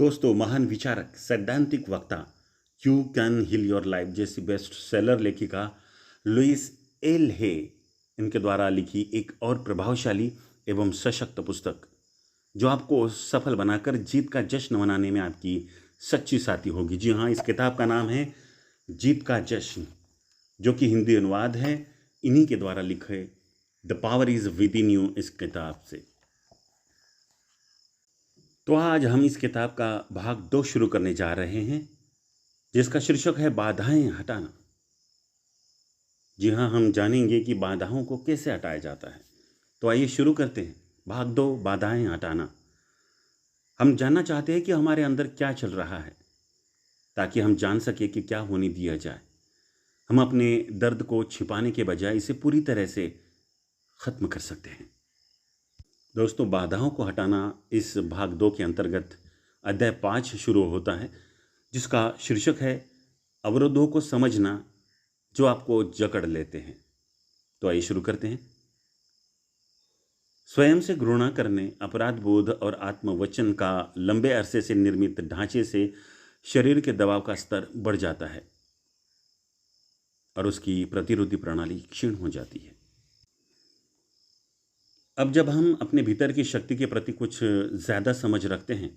दोस्तों, महान विचारक, सैद्धांतिक वक्ता, you can heal your life जैसी बेस्ट सेलर लेखिका लुइस एल हे इनके द्वारा लिखी एक और प्रभावशाली एवं सशक्त पुस्तक जो आपको सफल बनाकर जीत का जश्न मनाने में आपकी सच्ची साथी होगी। जी हाँ, इस किताब का नाम है जीत का जश्न, जो कि हिंदी अनुवाद है इन्हीं के द्वारा लिखे the power is with in you इस किताब से। तो आज हम इस किताब का भाग 2 शुरू करने जा रहे हैं, जिसका शीर्षक है बाधाएं हटाना। जी हाँ, हम जानेंगे कि बाधाओं को कैसे हटाया जाता है। तो आइए शुरू करते हैं। भाग 2, बाधाएं हटाना। हम जानना चाहते हैं कि हमारे अंदर क्या चल रहा है, ताकि हम जान सके कि क्या होने दिया जाए। हम अपने दर्द को छिपाने के बजाय इसे पूरी तरह से खत्म कर सकते हैं। दोस्तों, बाधाओं को हटाना इस भाग 2 के अंतर्गत अध्याय 5 शुरू होता है, जिसका शीर्षक है अवरोधों को समझना जो आपको जकड़ लेते हैं। तो आइए शुरू करते हैं। स्वयं से घृणा करने, अपराध बोध और आत्मवचन का लंबे अरसे से निर्मित ढांचे से शरीर के दबाव का स्तर बढ़ जाता है और उसकी प्रतिरोधी प्रणाली क्षीण हो जाती है। अब जब हम अपने भीतर की शक्ति के प्रति कुछ ज़्यादा समझ रखते हैं,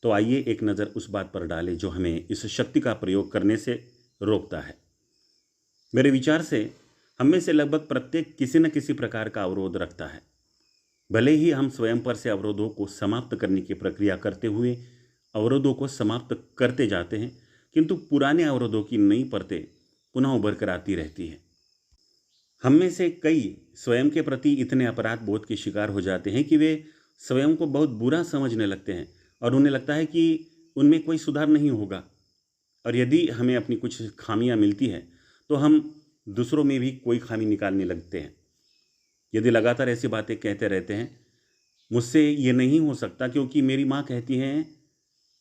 तो आइए एक नज़र उस बात पर डालें जो हमें इस शक्ति का प्रयोग करने से रोकता है। मेरे विचार से हम में से लगभग प्रत्येक किसी न किसी प्रकार का अवरोध रखता है। भले ही हम स्वयं पर से अवरोधों को समाप्त करने की प्रक्रिया करते हुए अवरोधों को समाप्त करते जाते हैं, किंतु पुराने अवरोधों की नई परतें पुनः उभर कर आती रहती है। हम में से कई स्वयं के प्रति इतने अपराध बोध के शिकार हो जाते हैं कि वे स्वयं को बहुत बुरा समझने लगते हैं और उन्हें लगता है कि उनमें कोई सुधार नहीं होगा। और यदि हमें अपनी कुछ खामियां मिलती हैं, तो हम दूसरों में भी कोई खामी निकालने लगते हैं। यदि लगातार ऐसी बातें कहते रहते हैं, मुझसे ये नहीं हो सकता क्योंकि मेरी माँ कहती हैं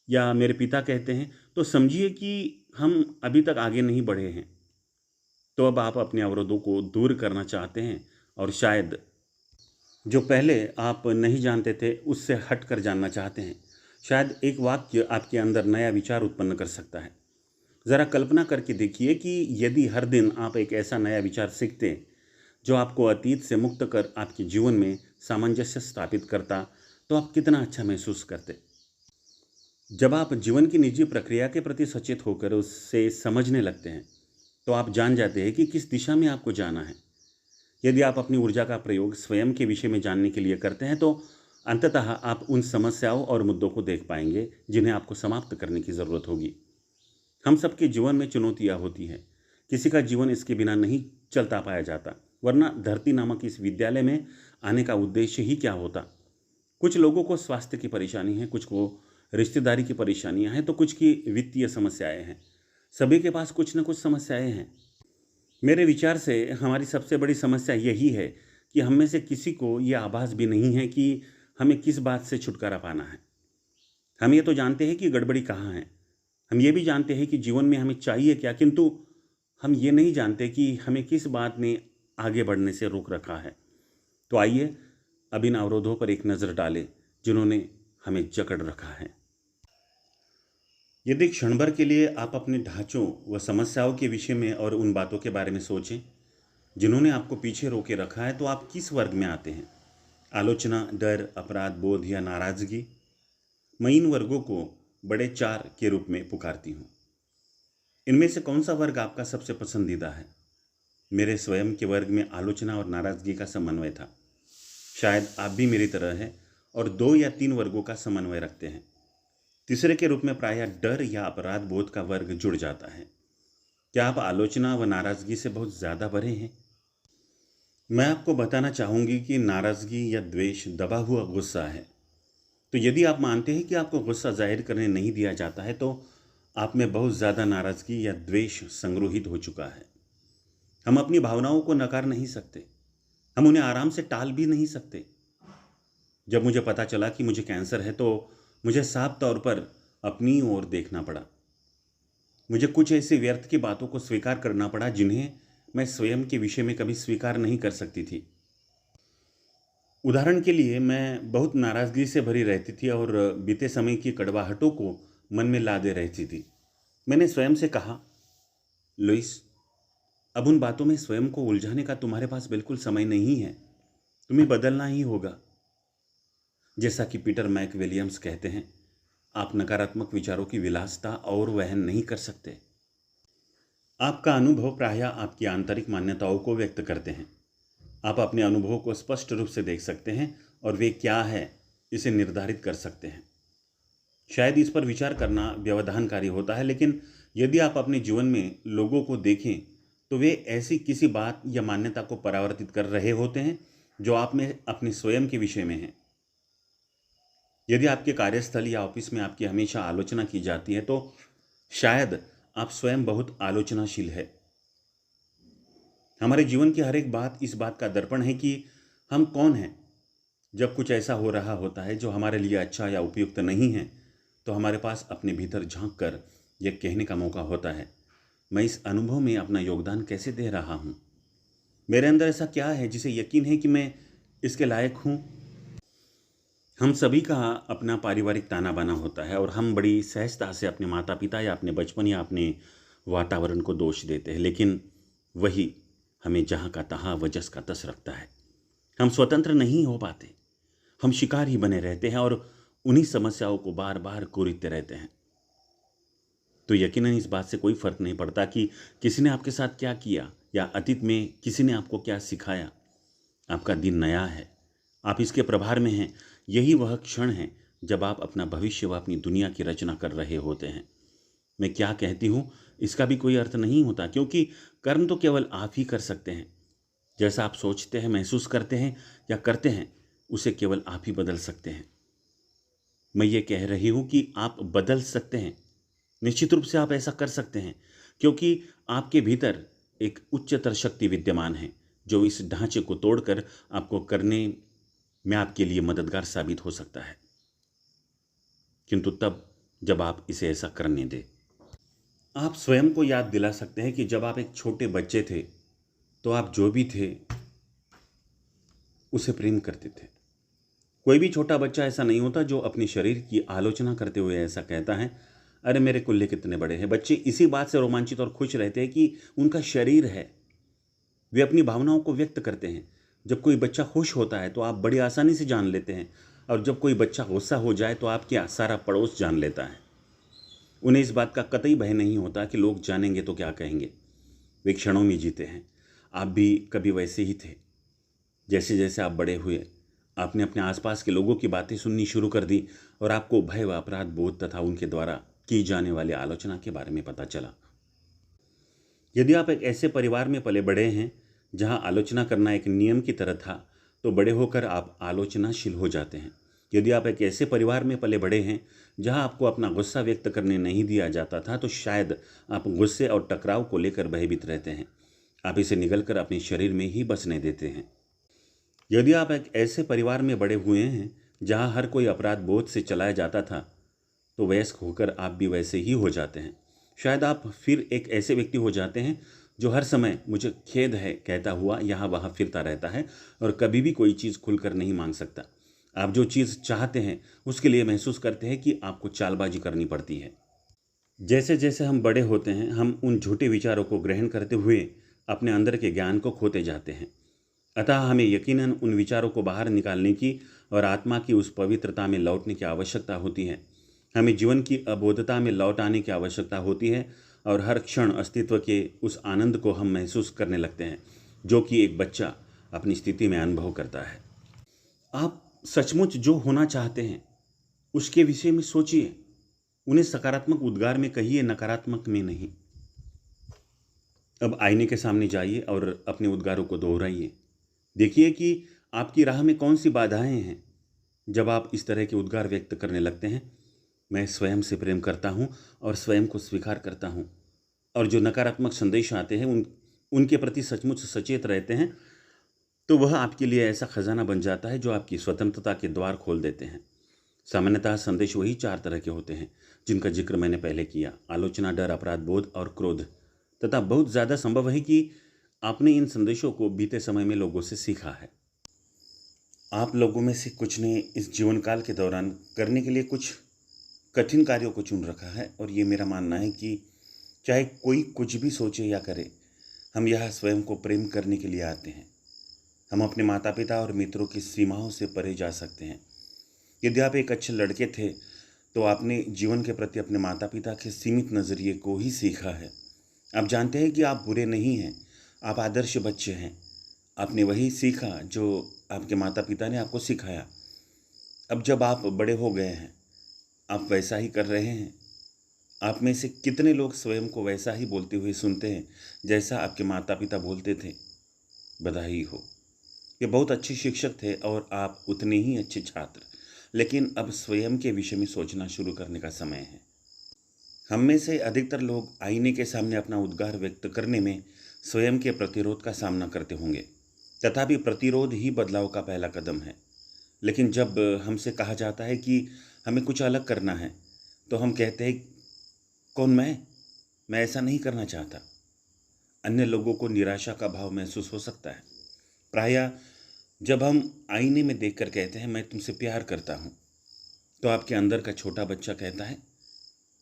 या मेरे पिता कहते हैं, तो समझिए कि हम अभी तक आगे नहीं बढ़े हैं। तो अब आप अपने अवरोधों को दूर करना चाहते हैं और शायद जो पहले आप नहीं जानते थे उससे हट कर जानना चाहते हैं। शायद एक वाक्य आपके अंदर नया विचार उत्पन्न कर सकता है। ज़रा कल्पना करके देखिए कि यदि हर दिन आप एक ऐसा नया विचार सीखते जो आपको अतीत से मुक्त कर आपके जीवन में सामंजस्य स्थापित करता, तो आप कितना अच्छा महसूस करते। जब आप जीवन की निजी प्रक्रिया के प्रति सचेत होकर उससे समझने लगते हैं, तो आप जान जाते हैं कि किस दिशा में आपको जाना है। यदि आप अपनी ऊर्जा का प्रयोग स्वयं के विषय में जानने के लिए करते हैं, तो अंततः आप उन समस्याओं और मुद्दों को देख पाएंगे जिन्हें आपको समाप्त करने की ज़रूरत होगी। हम सबके जीवन में चुनौतियाँ होती हैं। किसी का जीवन इसके बिना नहीं चलता पाया जाता, वरना धरती नामक इस विद्यालय में आने का उद्देश्य ही क्या होता। कुछ लोगों को स्वास्थ्य की परेशानी है, कुछ को रिश्तेदारी की परेशानियां हैं, तो कुछ की वित्तीय समस्याएं हैं। सभी के पास कुछ न कुछ समस्याएं हैं। मेरे विचार से हमारी सबसे बड़ी समस्या यही है कि हम में से किसी को ये आभास भी नहीं है कि हमें किस बात से छुटकारा पाना है। हम ये तो जानते हैं कि गड़बड़ी कहाँ है, हम ये भी जानते हैं कि जीवन में हमें चाहिए क्या, किंतु हम ये नहीं जानते कि हमें किस बात ने आगे बढ़ने से रोक रखा है। तो आइए अब इन अवरोधों पर एक नज़र डालें जिन्होंने हमें जकड़ रखा है। यदि क्षण भर के लिए आप अपने ढांचों व समस्याओं के विषय में और उन बातों के बारे में सोचें जिन्होंने आपको पीछे रोके रखा है, तो आप किस वर्ग में आते हैं? आलोचना, डर, अपराध बोध या नाराजगी? मैं इन वर्गों को बड़े 4 के रूप में पुकारती हूँ। इनमें से कौन सा वर्ग आपका सबसे पसंदीदा है? मेरे स्वयं के वर्ग में आलोचना और नाराजगी का समन्वय था। शायद आप भी मेरी तरह हैं और 2 या 3 वर्गों का समन्वय रखते हैं। तीसरे के रूप में प्रायः डर या अपराध बोध का वर्ग जुड़ जाता है। क्या आप आलोचना व नाराजगी से बहुत ज़्यादा भरे हैं? मैं आपको बताना चाहूँगी कि नाराजगी या द्वेष दबा हुआ गुस्सा है। तो यदि आप मानते हैं कि आपको गुस्सा जाहिर करने नहीं दिया जाता है, तो आप में बहुत ज़्यादा नाराजगी या द्वेष संग्रहित हो चुका है। हम अपनी भावनाओं को नकार नहीं सकते, हम उन्हें आराम से टाल भी नहीं सकते। जब मुझे पता चला कि मुझे कैंसर है, तो मुझे साफ तौर पर अपनी ओर देखना पड़ा। मुझे कुछ ऐसी व्यर्थ की बातों को स्वीकार करना पड़ा जिन्हें मैं स्वयं के विषय में कभी स्वीकार नहीं कर सकती थी। उदाहरण के लिए मैं बहुत नाराज़गी से भरी रहती थी और बीते समय की कड़वाहटों को मन में ला दे रहती थी। मैंने स्वयं से कहा, लुइस, अब उन बातों में स्वयं को उलझाने का तुम्हारे पास बिल्कुल समय नहीं है। तुम्हें बदलना ही होगा। जैसा कि पीटर मैक विलियम्स कहते हैं, आप नकारात्मक विचारों की विलासिता और वहन नहीं कर सकते। आपका अनुभव प्रायः आपकी आंतरिक मान्यताओं को व्यक्त करते हैं। आप अपने अनुभवों को स्पष्ट रूप से देख सकते हैं और वे क्या है इसे निर्धारित कर सकते हैं। शायद इस पर विचार करना व्यवधानकारी होता है, लेकिन यदि आप अपने जीवन में लोगों को देखें तो वे ऐसी किसी बात या मान्यता को परावर्तित कर रहे होते हैं जो आप में अपने स्वयं के विषय में है। यदि आपके कार्यस्थल या ऑफिस में आपकी हमेशा आलोचना की जाती है तो शायद आप स्वयं बहुत आलोचनाशील है। हमारे जीवन की हर एक बात इस बात का दर्पण है कि हम कौन हैं। जब कुछ ऐसा हो रहा होता है जो हमारे लिए अच्छा या उपयुक्त नहीं है तो हमारे पास अपने भीतर झांक कर यह कहने का मौका होता है, मैं इस अनुभव में अपना योगदान कैसे दे रहा हूँ। मेरे अंदर ऐसा क्या है जिसे यकीन है कि मैं इसके लायक हूँ। हम सभी का अपना पारिवारिक ताना बाना होता है और हम बड़ी सहजता से अपने माता पिता या अपने बचपन या अपने वातावरण को दोष देते हैं, लेकिन वही हमें जहाँ का तहाँ वजस का तस रखता है। हम स्वतंत्र नहीं हो पाते। हम शिकार ही बने रहते हैं और उन्हीं समस्याओं को बार बार कोरीदते रहते हैं। तो यकीनन इस बात से कोई फर्क नहीं पड़ता कि किसी ने आपके साथ क्या किया या अतीत में किसी ने आपको क्या सिखाया। आपका दिन नया है, आप इसके प्रभार में हैं। यही वह क्षण है जब आप अपना भविष्य व अपनी दुनिया की रचना कर रहे होते हैं। मैं क्या कहती हूँ इसका भी कोई अर्थ नहीं होता, क्योंकि कर्म तो केवल आप ही कर सकते हैं। जैसा आप सोचते हैं, महसूस करते हैं या करते हैं, उसे केवल आप ही बदल सकते हैं। मैं ये कह रही हूँ कि आप बदल सकते हैं। निश्चित रूप से आप ऐसा कर सकते हैं, क्योंकि आपके भीतर एक उच्चतर शक्ति विद्यमान है जो इस ढांचे को तोड़कर आपको करने में आपके लिए मददगार साबित हो सकता है, किंतु तब जब आप इसे ऐसा करने दें। आप स्वयं को याद दिला सकते हैं कि जब आप एक छोटे बच्चे थे तो आप जो भी थे उसे प्रेम करते थे। कोई भी छोटा बच्चा ऐसा नहीं होता जो अपने शरीर की आलोचना करते हुए ऐसा कहता है, अरे मेरे कुल्ले कितने बड़े हैं। बच्चे इसी बात से रोमांचित और खुश रहते हैं कि उनका शरीर है। वे अपनी भावनाओं को व्यक्त करते हैं। जब कोई बच्चा खुश होता है तो आप बड़ी आसानी से जान लेते हैं, और जब कोई बच्चा गुस्सा हो जाए तो आपके सारा पड़ोस जान लेता है। उन्हें इस बात का कतई भय नहीं होता कि लोग जानेंगे तो क्या कहेंगे। वे क्षणों में जीते हैं। आप भी कभी वैसे ही थे। जैसे जैसे आप बड़े हुए, आपने अपने आसपास के लोगों की बातें सुननी शुरू कर दी और आपको भय व अपराध बोध तथा उनके द्वारा की जाने वाली आलोचना के बारे में पता चला। यदि आप एक ऐसे परिवार में पले बड़े हैं जहां आलोचना करना एक नियम की तरह था, तो बड़े होकर आप आलोचनाशील हो जाते हैं। यदि आप एक ऐसे परिवार में पले बड़े हैं जहां आपको अपना गुस्सा व्यक्त करने नहीं दिया जाता था, तो शायद आप गुस्से और टकराव को लेकर भयभीत रहते हैं। आप इसे निगलकर अपने शरीर में ही बसने देते हैं। यदि आप एक ऐसे परिवार में बड़े हुए हैं जहां हर कोई अपराध बोध से चलाया जाता था, तो वयस्क होकर आप भी वैसे ही हो जाते हैं। शायद आप फिर एक ऐसे व्यक्ति हो जाते हैं जो हर समय मुझे खेद है कहता हुआ यहाँ वहाँ फिरता रहता है और कभी भी कोई चीज़ खुलकर नहीं मांग सकता। आप जो चीज़ चाहते हैं उसके लिए महसूस करते हैं कि आपको चालबाजी करनी पड़ती है। जैसे जैसे हम बड़े होते हैं, हम उन झूठे विचारों को ग्रहण करते हुए अपने अंदर के ज्ञान को खोते जाते हैं। अतः हमें यकीनन उन विचारों को बाहर निकालने की और आत्मा की उस पवित्रता में लौटने की आवश्यकता होती है। हमें जीवन की अबोधता में लौट आने की आवश्यकता होती है और हर क्षण अस्तित्व के उस आनंद को हम महसूस करने लगते हैं जो कि एक बच्चा अपनी स्थिति में अनुभव करता है। आप सचमुच जो होना चाहते हैं उसके विषय में सोचिए। उन्हें सकारात्मक उद्गार में कहिए, नकारात्मक में नहीं। अब आईने के सामने जाइए और अपने उद्गारों को दोहराइए। देखिए कि आपकी राह में कौन सी बाधाएं हैं। जब आप इस तरह के उद्गार व्यक्त करने लगते हैं, मैं स्वयं से प्रेम करता हूं और स्वयं को स्वीकार करता हूं, और जो नकारात्मक संदेश आते हैं उनके प्रति सचमुच सचेत रहते हैं, तो वह आपके लिए ऐसा खजाना बन जाता है जो आपकी स्वतंत्रता के द्वार खोल देते हैं। सामान्यतः संदेश वही 4 तरह के होते हैं जिनका जिक्र मैंने पहले किया: आलोचना, डर, अपराध बोध और क्रोध। तथा बहुत ज़्यादा संभव है कि आपने इन संदेशों को बीते समय में लोगों से सीखा है। आप लोगों में से कुछ ने इस जीवन काल के दौरान करने के लिए कुछ कठिन कार्यों को चुन रखा है, और ये मेरा मानना है कि चाहे कोई कुछ भी सोचे या करे, हम यह स्वयं को प्रेम करने के लिए आते हैं। हम अपने माता पिता और मित्रों की सीमाओं से परे जा सकते हैं। यदि आप एक अच्छे लड़के थे तो आपने जीवन के प्रति अपने माता पिता के सीमित नज़रिए को ही सीखा है। आप जानते हैं कि आप बुरे नहीं हैं, आप आदर्श बच्चे हैं। आपने वही सीखा जो आपके माता पिता ने आपको सिखाया। अब जब आप बड़े हो गए हैं, आप वैसा ही कर रहे हैं। आप में से कितने लोग स्वयं को वैसा ही बोलते हुए सुनते हैं जैसा आपके माता पिता बोलते थे? बधाई हो, ये बहुत अच्छे शिक्षक थे और आप उतने ही अच्छे छात्र। लेकिन अब स्वयं के विषय में सोचना शुरू करने का समय है। हम में से अधिकतर लोग आईने के सामने अपना उद्गार व्यक्त करने में स्वयं के प्रतिरोध का सामना करते होंगे। तथापि प्रतिरोध ही बदलाव का पहला कदम है। लेकिन जब हमसे कहा जाता है कि हमें कुछ अलग करना है, तो हम कहते हैं, कौन मैं ऐसा नहीं करना चाहता। अन्य लोगों को निराशा का भाव महसूस हो सकता है। प्रायः जब हम आईने में देखकर कहते हैं, मैं तुमसे प्यार करता हूँ, तो आपके अंदर का छोटा बच्चा कहता है,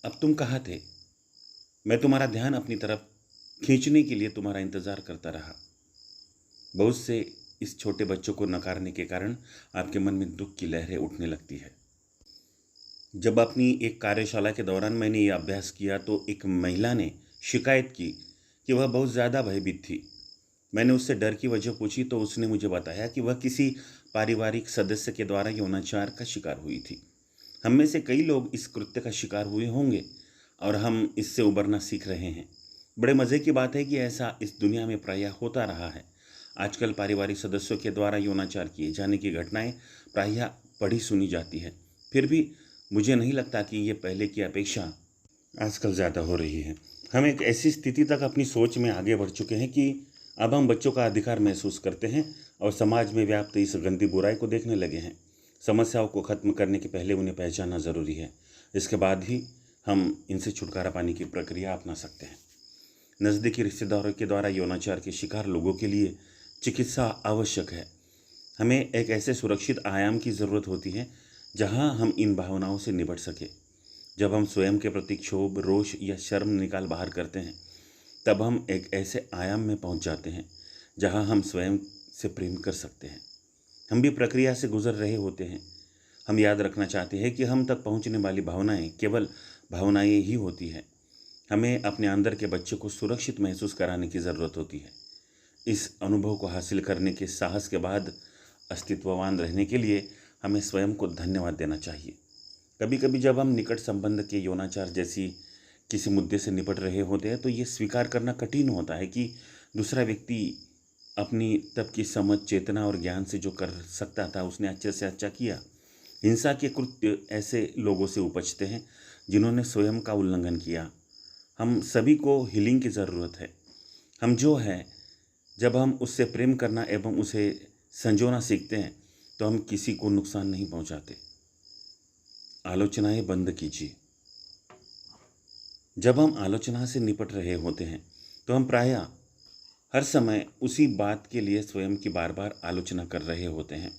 अब तुम कहाँ थे? मैं तुम्हारा ध्यान अपनी तरफ खींचने के लिए तुम्हारा इंतज़ार करता रहा। बहुत से इस छोटे बच्चों को नकारने के कारण आपके मन में दुख की लहरें उठने लगती है। जब अपनी एक कार्यशाला के दौरान मैंने ये अभ्यास किया तो एक महिला ने शिकायत की कि वह बहुत ज़्यादा भयभीत थी। मैंने उससे डर की वजह पूछी तो उसने मुझे बताया कि वह किसी पारिवारिक सदस्य के द्वारा यौनाचार का शिकार हुई थी। हम में से कई लोग इस कृत्य का शिकार हुए होंगे और हम इससे उबरना सीख रहे हैं। बड़े मज़े की बात है कि ऐसा इस दुनिया में प्रायः होता रहा है। आजकल पारिवारिक सदस्यों के द्वारा यौनाचार किए जाने की घटनाएं प्रायः पढ़ी सुनी जाती है। फिर भी मुझे नहीं लगता कि ये पहले की अपेक्षा आजकल ज़्यादा हो रही है। हम एक ऐसी स्थिति तक अपनी सोच में आगे बढ़ चुके हैं कि अब हम बच्चों का अधिकार महसूस करते हैं और समाज में व्याप्त इस गंदी बुराई को देखने लगे हैं। समस्याओं को ख़त्म करने के पहले उन्हें पहचानना ज़रूरी है। इसके बाद ही हम इनसे छुटकारा पाने की प्रक्रिया अपना सकते हैं। नज़दीकी रिश्तेदारों के द्वारा यौनाचार के शिकार लोगों के लिए चिकित्सा आवश्यक है। हमें एक ऐसे सुरक्षित आयाम की ज़रूरत होती है जहां हम इन भावनाओं से निपट सके। जब हम स्वयं के प्रति क्षोभ, रोष या शर्म निकाल बाहर करते हैं, तब हम एक ऐसे आयाम में पहुंच जाते हैं जहां हम स्वयं से प्रेम कर सकते हैं। हम भी प्रक्रिया से गुजर रहे होते हैं। हम याद रखना चाहते हैं कि हम तक पहुंचने वाली भावनाएं केवल भावनाएं ही होती हैं। हमें अपने अंदर के बच्चे को सुरक्षित महसूस कराने की ज़रूरत होती है। इस अनुभव को हासिल करने के साहस के बाद अस्तित्ववान रहने के लिए हमें स्वयं को धन्यवाद देना चाहिए। कभी कभी जब हम निकट संबंध के यौनाचार जैसी किसी मुद्दे से निपट रहे होते हैं तो ये स्वीकार करना कठिन होता है कि दूसरा व्यक्ति अपनी तब की समझ, चेतना और ज्ञान से जो कर सकता था उसने अच्छे से अच्छा किया। हिंसा के कृत्य ऐसे लोगों से उपजते हैं जिन्होंने स्वयं का उल्लंघन किया। हम सभी को हीलिंग की ज़रूरत है। हम जो है, जब हम उससे प्रेम करना एवं उसे संजोना सीखते हैं तो हम किसी को नुकसान नहीं पहुंचाते। आलोचनाएं बंद कीजिए। जब हम आलोचना से निपट रहे होते हैं तो हम प्रायः हर समय उसी बात के लिए स्वयं की बार बार आलोचना कर रहे होते हैं।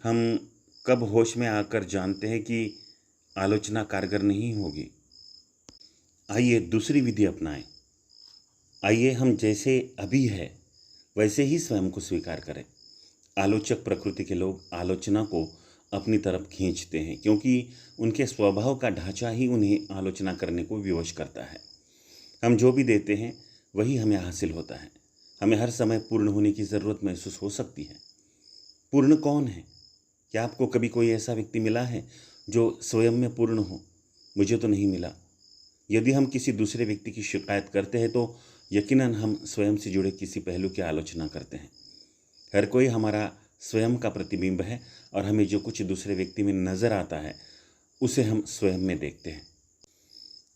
हम कब होश में आकर जानते हैं कि आलोचना कारगर नहीं होगी? आइए दूसरी विधि अपनाएं। आइए हम जैसे अभी है वैसे ही स्वयं को स्वीकार करें। आलोचक प्रकृति के लोग आलोचना को अपनी तरफ खींचते हैं क्योंकि उनके स्वभाव का ढांचा ही उन्हें आलोचना करने को विवश करता है। हम जो भी देते हैं वही हमें हासिल होता है। हमें हर समय पूर्ण होने की ज़रूरत महसूस हो सकती है। पूर्ण कौन है? क्या आपको कभी कोई ऐसा व्यक्ति मिला है जो स्वयं में पूर्ण हो? मुझे तो नहीं मिला। यदि हम किसी दूसरे व्यक्ति की शिकायत करते हैं तो यकीनन हम स्वयं से जुड़े किसी पहलू की आलोचना करते हैं। हर कोई हमारा स्वयं का प्रतिबिंब है और हमें जो कुछ दूसरे व्यक्ति में नज़र आता है उसे हम स्वयं में देखते हैं।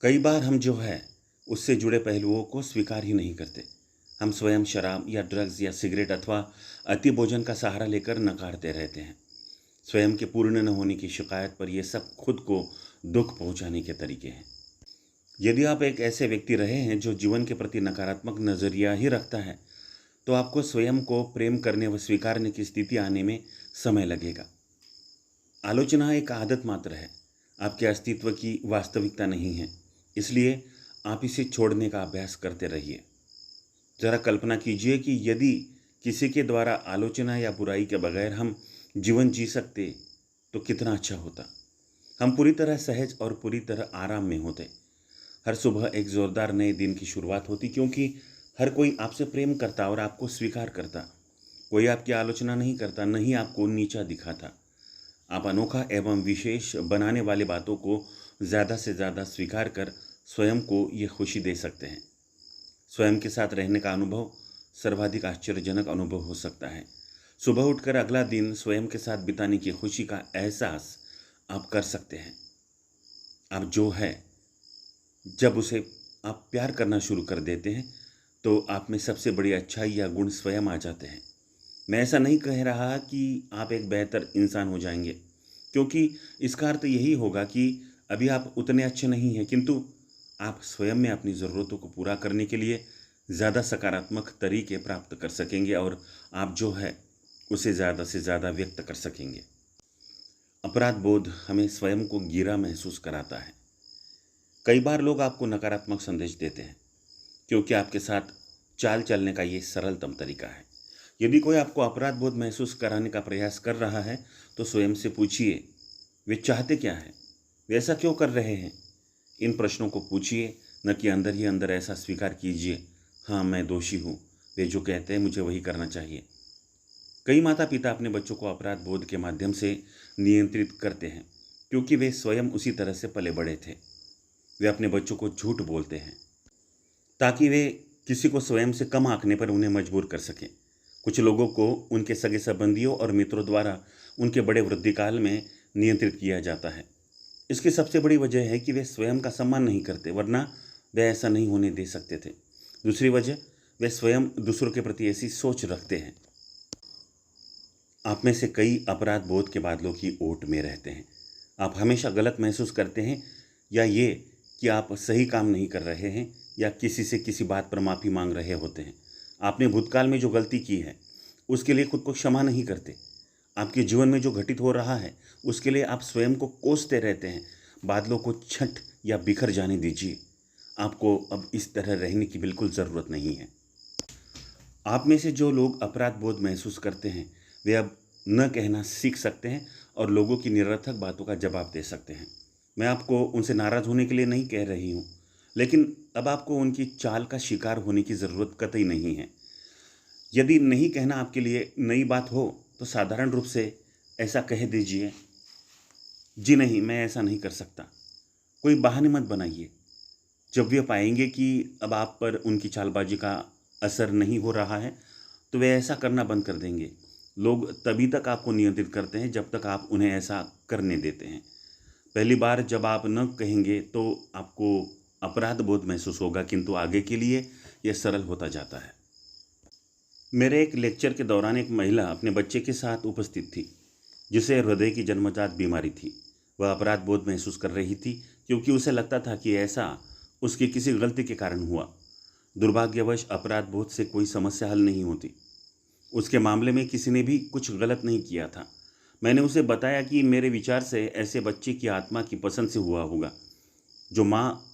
कई बार हम जो है उससे जुड़े पहलुओं को स्वीकार ही नहीं करते। हम स्वयं शराब या ड्रग्स या सिगरेट अथवा अति भोजन का सहारा लेकर नकारते रहते हैं। स्वयं के पूर्ण न होने की शिकायत पर यह सब खुद को दुख पहुंचाने के तरीके हैं। यदि आप एक ऐसे व्यक्ति रहे हैं जो जीवन के प्रति नकारात्मक नज़रिया ही रखता है तो आपको स्वयं को प्रेम करने व स्वीकारने की स्थिति आने में समय लगेगा। आलोचना एक आदत मात्र है, आपके अस्तित्व की वास्तविकता नहीं है। इसलिए आप इसे छोड़ने का अभ्यास करते रहिए। जरा कल्पना कीजिए कि यदि किसी के द्वारा आलोचना या बुराई के बगैर हम जीवन जी सकते तो कितना अच्छा होता। हम पूरी तरह सहज और पूरी तरह आराम में होते। हर सुबह एक जोरदार नए दिन की शुरुआत होती, क्योंकि हर कोई आपसे प्रेम करता और आपको स्वीकार करता। कोई आपकी आलोचना नहीं करता, न ही आपको नीचा दिखाता। आप अनोखा एवं विशेष बनाने वाली बातों को ज़्यादा से ज़्यादा स्वीकार कर स्वयं को ये खुशी दे सकते हैं। स्वयं के साथ रहने का अनुभव सर्वाधिक आश्चर्यजनक अनुभव हो सकता है। सुबह उठकर अगला दिन स्वयं के साथ बिताने की खुशी का एहसास आप कर सकते हैं। आप जो है, जब उसे आप प्यार करना शुरू कर देते हैं तो आप में सबसे बड़ी अच्छाई या गुण स्वयं आ जाते हैं। मैं ऐसा नहीं कह रहा कि आप एक बेहतर इंसान हो जाएंगे, क्योंकि इसका अर्थ यही होगा कि अभी आप उतने अच्छे नहीं हैं, किंतु आप स्वयं में अपनी ज़रूरतों को पूरा करने के लिए ज़्यादा सकारात्मक तरीके प्राप्त कर सकेंगे और आप जो है उसे ज़्यादा से ज़्यादा व्यक्त कर सकेंगे। अपराध बोध हमें स्वयं को गिरा महसूस कराता है। कई बार लोग आपको नकारात्मक संदेश देते हैं, क्योंकि आपके साथ चाल चलने का ये सरलतम तरीका है। यदि कोई आपको अपराध बोध महसूस कराने का प्रयास कर रहा है तो स्वयं से पूछिए, वे चाहते क्या है, वे ऐसा क्यों कर रहे हैं। इन प्रश्नों को पूछिए, न कि अंदर ही अंदर ऐसा स्वीकार कीजिए, हाँ मैं दोषी हूँ, वे जो कहते हैं मुझे वही करना चाहिए। कई माता पिता अपने बच्चों को अपराध बोध के माध्यम से नियंत्रित करते हैं, क्योंकि वे स्वयं उसी तरह से पले बड़े थे। वे अपने बच्चों को झूठ बोलते हैं ताकि वे किसी को स्वयं से कम आंकने पर उन्हें मजबूर कर सकें। कुछ लोगों को उनके सगे संबंधियों और मित्रों द्वारा उनके बड़े वृद्धिकाल में नियंत्रित किया जाता है। इसकी सबसे बड़ी वजह है कि वे स्वयं का सम्मान नहीं करते, वरना वे ऐसा नहीं होने दे सकते थे। दूसरी वजह, वे स्वयं दूसरों के प्रति ऐसी सोच रखते हैं। आप में से कई अपराध बोध के बादलों की ओट में रहते हैं। आप हमेशा गलत महसूस करते हैं, या ये कि आप सही काम नहीं कर रहे हैं, या किसी से किसी बात पर माफ़ी मांग रहे होते हैं। आपने भूतकाल में जो गलती की है उसके लिए खुद को क्षमा नहीं करते। आपके जीवन में जो घटित हो रहा है उसके लिए आप स्वयं को कोसते रहते हैं। बादलों को छट या बिखर जाने दीजिए। आपको अब इस तरह रहने की बिल्कुल ज़रूरत नहीं है। आप में से जो लोग अपराध बोध महसूस करते हैं वे अब न कहना सीख सकते हैं और लोगों की निरर्थक बातों का जवाब दे सकते हैं। मैं आपको उनसे नाराज़ होने के लिए नहीं कह रही हूँ, लेकिन अब आपको उनकी चाल का शिकार होने की ज़रूरत कतई नहीं है। यदि नहीं कहना आपके लिए नई बात हो तो साधारण रूप से ऐसा कह दीजिए, जी नहीं, मैं ऐसा नहीं कर सकता। कोई बहाने मत बनाइए। जब वे पाएंगे कि अब आप पर उनकी चालबाजी का असर नहीं हो रहा है तो वे ऐसा करना बंद कर देंगे। लोग तभी तक आपको नियंत्रित करते हैं जब तक आप उन्हें ऐसा करने देते हैं। पहली बार जब आप न कहेंगे तो आपको अपराध बोध महसूस होगा, किंतु आगे के लिए यह सरल होता जाता है। मेरे एक लेक्चर के दौरान एक महिला अपने बच्चे के साथ उपस्थित थी, जिसे हृदय की जन्मजात बीमारी थी। वह अपराध बोध महसूस कर रही थी, क्योंकि उसे लगता था कि ऐसा उसकी किसी गलती के कारण हुआ। दुर्भाग्यवश अपराध बोध से कोई समस्या हल नहीं होती। उसके मामले में किसी ने भी कुछ गलत नहीं किया था। मैंने उसे बताया कि मेरे विचार से ऐसे बच्चे की आत्मा की पसंद से हुआ होगा, जो माँ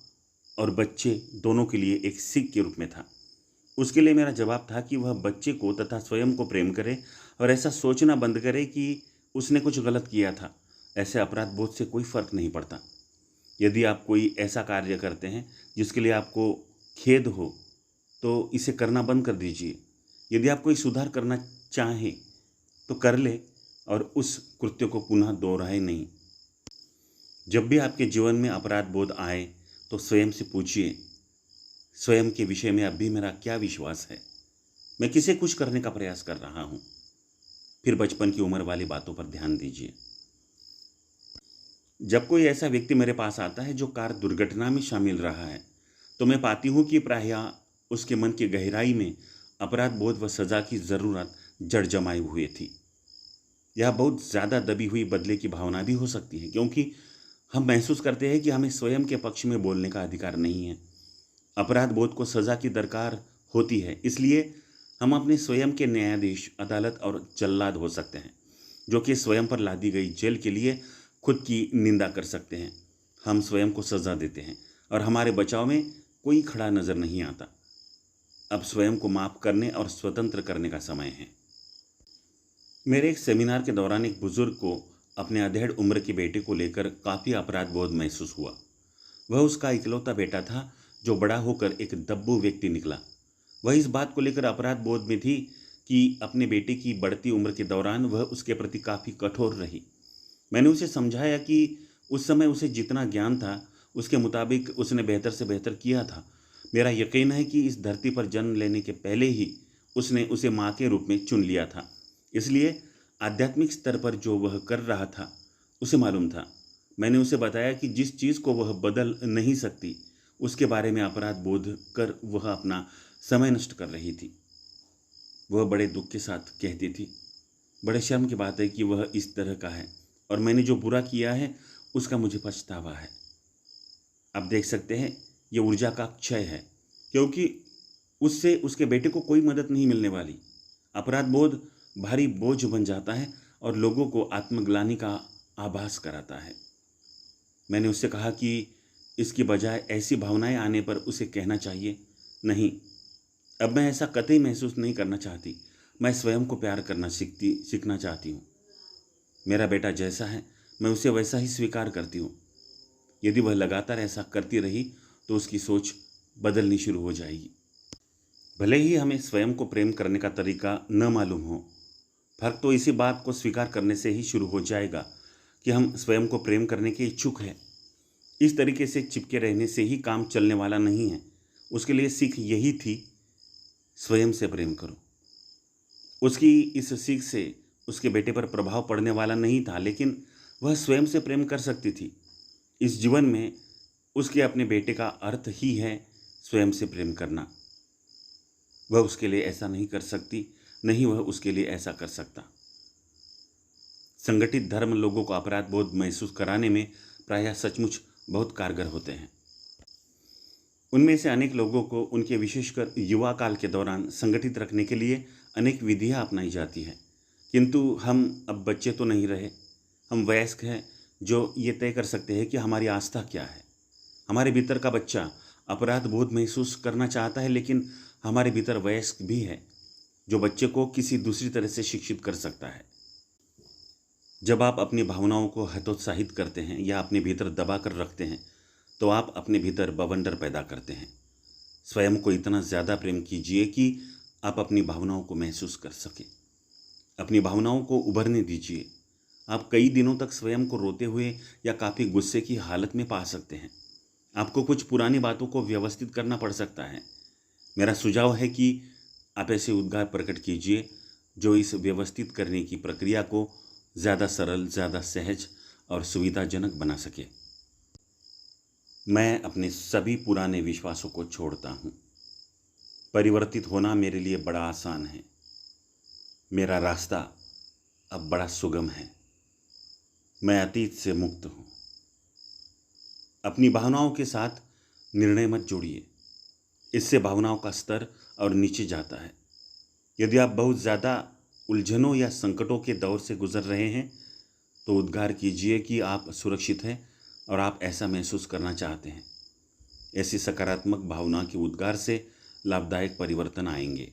और बच्चे दोनों के लिए एक सीख के रूप में था। उसके लिए मेरा जवाब था कि वह बच्चे को तथा स्वयं को प्रेम करे और ऐसा सोचना बंद करे कि उसने कुछ गलत किया था। ऐसे अपराध बोध से कोई फर्क नहीं पड़ता। यदि आप कोई ऐसा कार्य करते हैं जिसके लिए आपको खेद हो तो इसे करना बंद कर दीजिए। यदि आप कोई सुधार करना चाहें तो कर ले और उस कृत्य को पुनः दोहराए नहीं। जब भी आपके जीवन में अपराध बोध आए तो स्वयं से पूछिए, स्वयं के विषय में अभी मेरा क्या विश्वास है, मैं किसे खुश करने का प्रयास कर रहा हूँ। फिर बचपन की उम्र वाली बातों पर ध्यान दीजिए। जब कोई ऐसा व्यक्ति मेरे पास आता है जो कार दुर्घटना में शामिल रहा है तो मैं पाती हूँ कि प्रायः उसके मन की गहराई में अपराध बोध व सज़ा की ज़रूरत जड़ जमाई हुई थी। यह बहुत ज़्यादा दबी हुई बदले की भावना भी हो सकती है, क्योंकि हम महसूस करते हैं कि हमें स्वयं के पक्ष में बोलने का अधिकार नहीं है। अपराध बोध को सज़ा की दरकार होती है, इसलिए हम अपने स्वयं के न्यायाधीश, अदालत और जल्लाद हो सकते हैं, जो कि स्वयं पर लादी गई जेल के लिए खुद की निंदा कर सकते हैं। हम स्वयं को सजा देते हैं और हमारे बचाव में कोई खड़ा नजर नहीं आता। अब स्वयं को माफ करने और स्वतंत्र करने का समय है। मेरे एक सेमिनार के दौरान एक बुजुर्ग को अपने अधेड़ उम्र के बेटे को लेकर काफ़ी अपराध बोध महसूस हुआ। वह उसका इकलौता बेटा था जो बड़ा होकर एक दब्बू व्यक्ति निकला। वह इस बात को लेकर अपराध बोध में थी कि अपने बेटे की बढ़ती उम्र के दौरान वह उसके प्रति काफ़ी कठोर रही। मैंने उसे समझाया कि उस समय उसे जितना ज्ञान था उसके मुताबिक उसने बेहतर से बेहतर किया था। मेरा यकीन है कि इस धरती पर जन्म लेने के पहले ही उसने उसे माँ के रूप में चुन लिया था। इसलिए आध्यात्मिक स्तर पर जो वह कर रहा था उसे मालूम था। मैंने उसे बताया कि जिस चीज़ को वह बदल नहीं सकती उसके बारे में अपराध बोध कर वह अपना समय नष्ट कर रही थी। वह बड़े दुख के साथ कहती थी, बड़े शर्म की बात है कि वह इस तरह का है और मैंने जो बुरा किया है उसका मुझे पछतावा है। आप देख सकते हैं ये ऊर्जा का क्षय है, क्योंकि उससे उसके बेटे को कोई मदद नहीं मिलने वाली। अपराध बोध भारी बोझ बन जाता है और लोगों को आत्मग्लानि का आभास कराता है। मैंने उससे कहा कि इसकी बजाय ऐसी भावनाएं आने पर उसे कहना चाहिए, नहीं, अब मैं ऐसा कतई महसूस नहीं करना चाहती। मैं स्वयं को प्यार करना सीखना चाहती हूँ। मेरा बेटा जैसा है मैं उसे वैसा ही स्वीकार करती हूँ। यदि वह लगातार ऐसा करती रही तो उसकी सोच बदलनी शुरू हो जाएगी। भले ही हमें स्वयं को प्रेम करने का तरीका न मालूम हो, फर्क तो इसी बात को स्वीकार करने से ही शुरू हो जाएगा कि हम स्वयं को प्रेम करने के इच्छुक हैं। इस तरीके से चिपके रहने से ही काम चलने वाला नहीं है। उसके लिए सीख यही थी, स्वयं से प्रेम करो। उसकी इस सीख से उसके बेटे पर प्रभाव पड़ने वाला नहीं था, लेकिन वह स्वयं से प्रेम कर सकती थी। इस जीवन में उसके अपने बेटे का अर्थ ही है स्वयं से प्रेम करना। वह उसके लिए ऐसा नहीं कर सकती, नहीं वह उसके लिए ऐसा कर सकता। संगठित धर्म लोगों को अपराध बोध महसूस कराने में प्रायः सचमुच बहुत कारगर होते हैं। उनमें से अनेक लोगों को उनके विशेषकर युवा काल के दौरान संगठित रखने के लिए अनेक विधियां अपनाई जाती हैं। किंतु हम अब बच्चे तो नहीं रहे, हम वयस्क हैं जो ये तय कर सकते हैं कि हमारी आस्था क्या है। हमारे भीतर का बच्चा अपराध बोध महसूस करना चाहता है, लेकिन हमारे भीतर वयस्क भी है जो बच्चे को किसी दूसरी तरह से शिक्षित कर सकता है। जब आप अपनी भावनाओं को हतोत्साहित करते हैं या अपने भीतर दबा कर रखते हैं तो आप अपने भीतर बवंडर पैदा करते हैं। स्वयं को इतना ज़्यादा प्रेम कीजिए कि आप अपनी भावनाओं को महसूस कर सकें। अपनी भावनाओं को उभरने दीजिए। आप कई दिनों तक स्वयं को रोते हुए या काफ़ी गुस्से की हालत में पा सकते हैं। आपको कुछ पुरानी बातों को व्यवस्थित करना पड़ सकता है। मेरा सुझाव है कि आप ऐसे उद्गार प्रकट कीजिए जो इस व्यवस्थित करने की प्रक्रिया को ज़्यादा सरल, ज़्यादा सहज और सुविधाजनक बना सके। मैं अपने सभी पुराने विश्वासों को छोड़ता हूँ। परिवर्तित होना मेरे लिए बड़ा आसान है। मेरा रास्ता अब बड़ा सुगम है। मैं अतीत से मुक्त हूँ। अपनी भावनाओं के साथ निर्णय मत जोड़िए, इससे भावनाओं का स्तर और नीचे जाता है। यदि आप बहुत ज़्यादा उलझनों या संकटों के दौर से गुजर रहे हैं तो उद्गार कीजिए कि आप सुरक्षित हैं और आप ऐसा महसूस करना चाहते हैं। ऐसी सकारात्मक भावना के उद्गार से लाभदायक परिवर्तन आएंगे।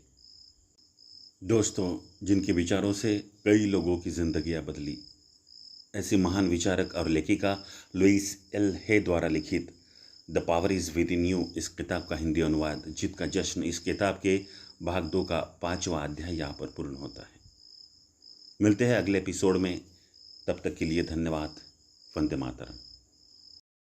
दोस्तों, जिनके विचारों से कई लोगों की जिंदगियां बदली, ऐसी महान विचारक और लेखिका लुइस एल हे द्वारा लिखित the power is with in you इस किताब का हिंदी अनुवाद जीत का जश्न इस किताब के भाग 2 का 5वां अध्याय यहाँ पर पूर्ण होता है। मिलते हैं अगले एपिसोड में। तब तक के लिए धन्यवाद। वंदे मातरम।